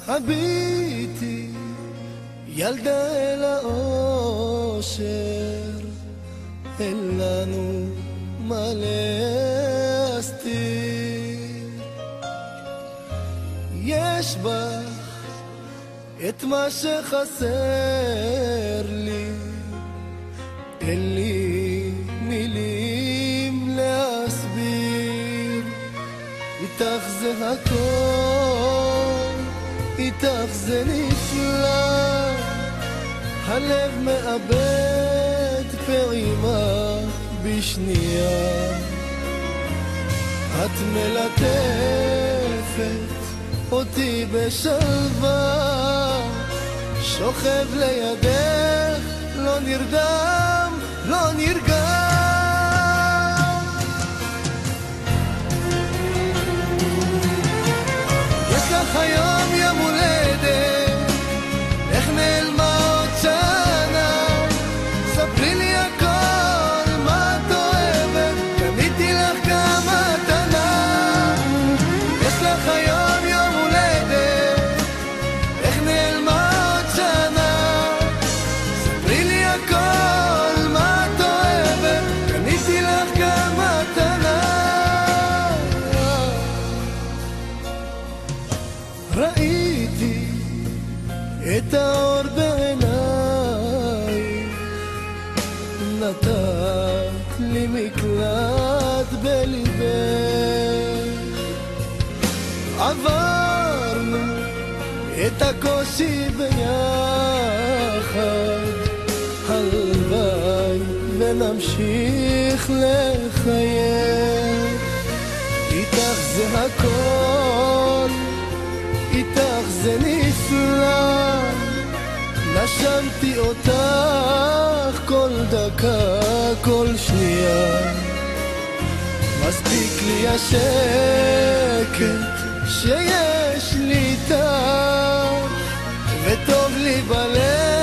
הביטי ילדה אל האושר, אין לנו מה להסתיר. יש בך את מה שחסר לי, אין לי מילים להסביר. איתך זה הכל, איתך זה נפלא, הלב מאבד פעימה בשנייה. את מלטפת אותי בשלווה, שוכב לידך, לא נרדם, לא נרגע. יש לך היום יום הולדת, איך נעלמה עוד שנה? ספרי לי הכל, מה את אוהבת, קניתי לך גם מתנה. יש לך היום יום הולדת, איך נעלמה עוד שנה? ספרי לי הכל, מה את אוהבת, קניתי לך גם מתנה. ראיתי את האור בעיניי, נתת לי מקלט בליבך. עברנו את הקושי ביחד, הלוואי ונמשיך לחייך. איתך זה הכל, איתך זה נפלא, נשמתי אותך כל דקה, כל שנייה. מספיק לי השקט שיש לי איתך, וטוב לי בלב.